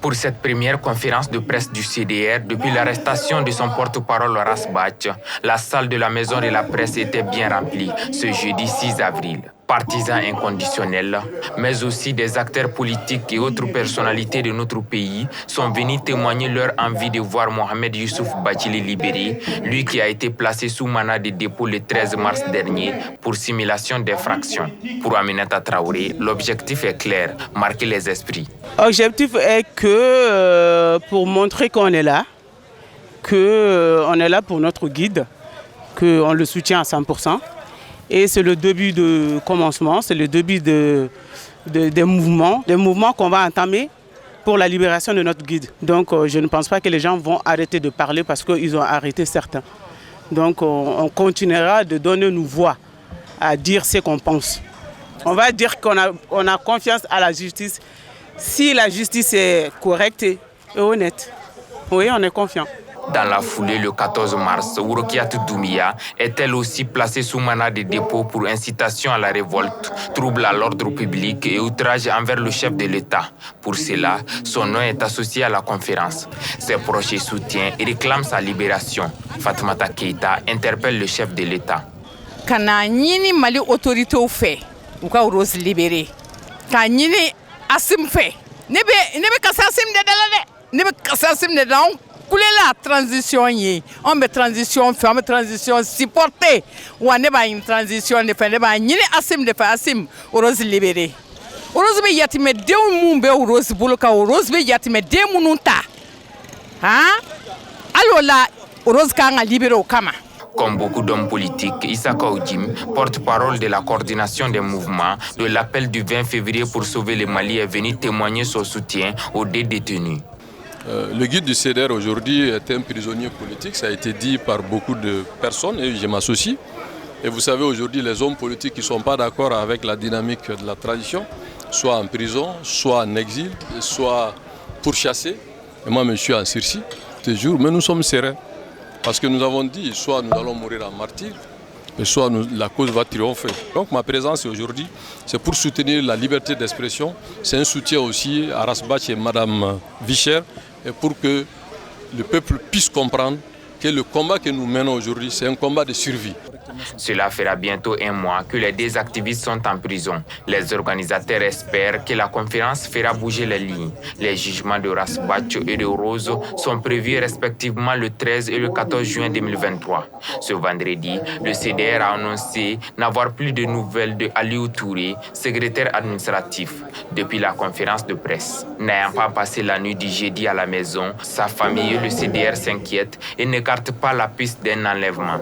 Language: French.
Pour cette première conférence de presse du CDR, depuis l'arrestation de son porte-parole Horace Bach, la salle de la Maison de la Presse était bien remplie ce jeudi 6 avril. Partisans inconditionnels, mais aussi des acteurs politiques et autres personnalités de notre pays sont venus témoigner leur envie de voir Mohamed Youssouf Bathily libéré, lui qui a été placé sous mandat de dépôt le 13 mars dernier pour simulation d'infraction. Pour Aminata Traoré, l'objectif est clair, marquer les esprits. L'objectif est que pour montrer qu'on est là, qu'on est là pour notre guide, qu'on le soutient à 100%. Et c'est le début de commencement, c'est le début des mouvements qu'on va entamer pour la libération de notre guide. Donc je ne pense pas que les gens vont arrêter de parler parce qu'ils ont arrêté certains. Donc on continuera de donner nos voix à dire ce qu'on pense. On va dire qu'on a confiance à la justice. Si la justice est correcte et honnête, oui, on est confiant. Dans la foulée, le 14 mars, Worokiatou Doumbia est elle aussi placée sous mandat de dépôt pour incitation à la révolte, trouble à l'ordre public et outrage envers le chef de l'État. Pour cela, son nom est associé à la conférence. Ses proches soutiennent et réclament sa libération. Fatoumata Keïta interpelle le chef de l'État. Kana nyini mali autorité au fait, ou ka Rose libéré. Ka nyini asim fait. Nebe kasasim de dalade. Nebe kasasim de dalade. La transition on met transition fait on met transition supporter ou on est une transition de faire ba ni asim de faire asim Rose libéré Rose be yatime de mumbe Rose buluka Rose be yatime de mununta alors la Rose kanga libéré au kama. Comme beaucoup d'hommes politiques, Issaka Oudjim, porte-parole de la coordination des mouvements, de l'appel du 20 février pour sauver le Mali est venu témoigner son soutien aux deux détenus. Le guide du CDR aujourd'hui est un prisonnier politique, ça a été dit par beaucoup de personnes et je m'associe. Et vous savez aujourd'hui les hommes politiques qui ne sont pas d'accord avec la dynamique de la transition, soit en prison, soit en exil, soit pourchassés. Et moi je suis en sursis ce jour, mais nous sommes sereins. Parce que nous avons dit, soit nous allons mourir en martyrs, soit la cause va triompher. Donc ma présence aujourd'hui, c'est pour soutenir la liberté d'expression. C'est un soutien aussi à Rasbach et Madame Vicher, et pour que le peuple puisse comprendre que le combat que nous menons aujourd'hui, c'est un combat de survie. Cela fera bientôt un mois que les deux activistes sont en prison. Les organisateurs espèrent que la conférence fera bouger les lignes. Les jugements de Rasbach et de Rose sont prévus respectivement le 13 et le 14 juin 2023. Ce vendredi, le CDR a annoncé n'avoir plus de nouvelles de Aliou Touré, secrétaire administratif, depuis la conférence de presse. N'ayant pas passé la nuit du jeudi à la maison, sa famille et le CDR s'inquiètent et n'écartent pas la piste d'un enlèvement.